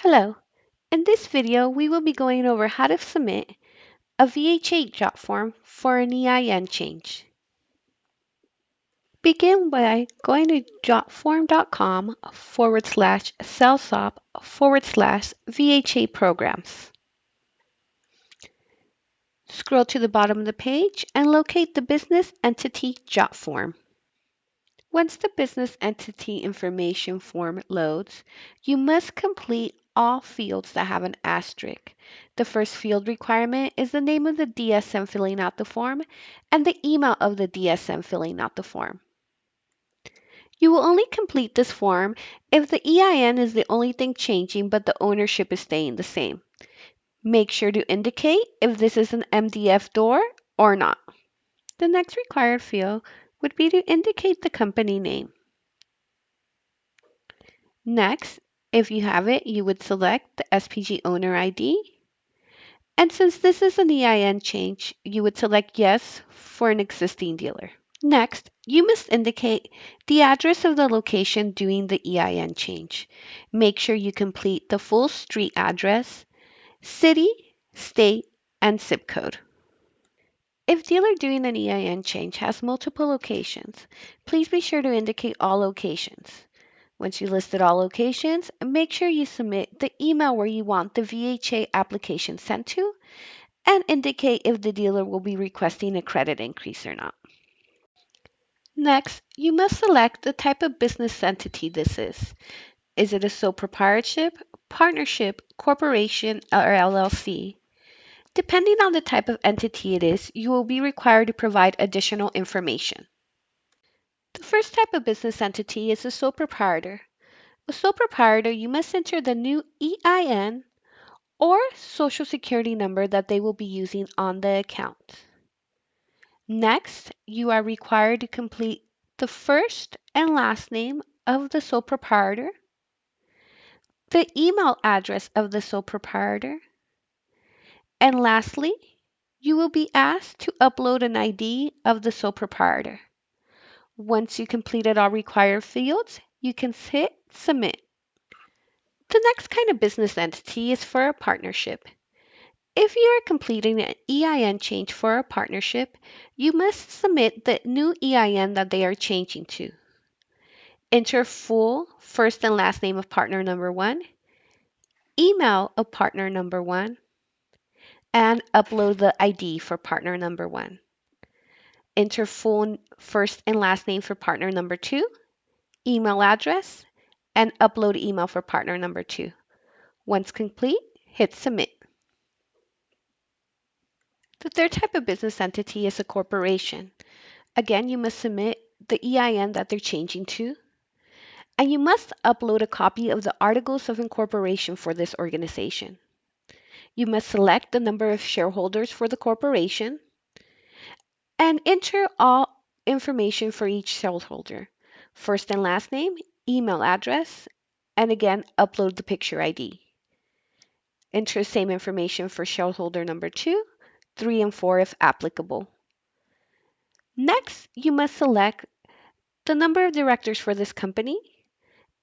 Hello. In this video, we will be going over how to submit a VHA job form for an EIN change. Begin by going to jotform.com/salesop/VHA programs. Scroll to the bottom of the page and locate the business entity JotForm. Once the business entity information form loads, you must complete all fields that have an asterisk. The first field requirement is the name of the DSM filling out the form and the email of the DSM filling out the form. You will only complete this form if the EIN is the only thing changing but the ownership is staying the same. Make sure to indicate if this is an MDF door or not. The next required field would be to indicate the company name. Next, if you have it, you would select the SPG owner ID. And since this is an EIN change, you would select yes for an existing dealer. Next, you must indicate the address of the location doing the EIN change. Make sure you complete the full street address, city, state, and zip code. If dealer doing an EIN change has multiple locations, please be sure to indicate all locations. Once you listed all locations, make sure you submit the email where you want the VHA application sent to and indicate if the dealer will be requesting a credit increase or not. Next, you must select the type of business entity this is. Is it a sole proprietorship, partnership, corporation, or LLC? Depending on the type of entity it is, you will be required to provide additional information. The first type of business entity is a sole proprietor. A sole proprietor, you must enter the new EIN or Social Security number that they will be using on the account. Next, you are required to complete the first and last name of the sole proprietor, the email address of the sole proprietor, and lastly, you will be asked to upload an ID of the sole proprietor. Once you completed all required fields, you can hit submit. The next kind of business entity is for a partnership. If you are completing an EIN change for a partnership, you must submit the new EIN that they are changing to. Enter full first and last name of partner number 1, email of partner number 1, and upload the ID for partner number 1. Enter full first and last name for partner number 2, email address, and upload email for partner number 2. Once complete, hit submit. The third type of business entity is a corporation. Again, you must submit the EIN that they're changing to, and you must upload a copy of the Articles of Incorporation for this organization. You must select the number of shareholders for the corporation and enter all information for each shareholder, first and last name, email address, and again, upload the picture ID. Enter the same information for shareholder number 2, 3, and 4 if applicable. Next, you must select the number of directors for this company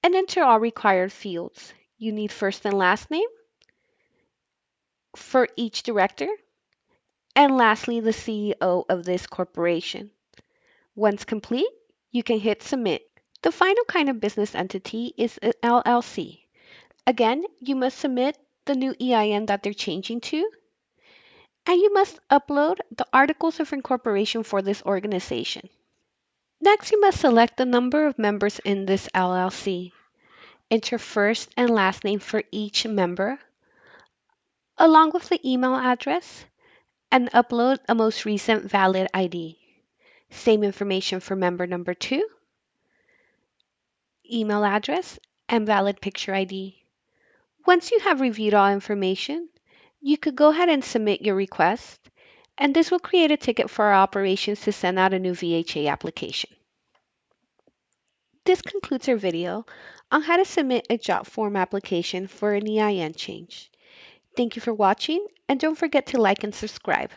and enter all required fields. You need first and last name for each director, and lastly, the CEO of this corporation. Once complete, you can hit submit. The final kind of business entity is an LLC. Again, you must submit the new EIN that they're changing to, and you must upload the Articles of Incorporation for this organization. Next, you must select the number of members in this LLC. Enter first and last name for each member, along with the email address, and upload a most recent valid ID. Same information for member number 2, email address, and valid picture ID. Once you have reviewed all information, you could go ahead and submit your request, and this will create a ticket for our operations to send out a new VHA application. This concludes our video on how to submit a JotForm application for an EIN change. Thank you for watching, and don't forget to like and subscribe.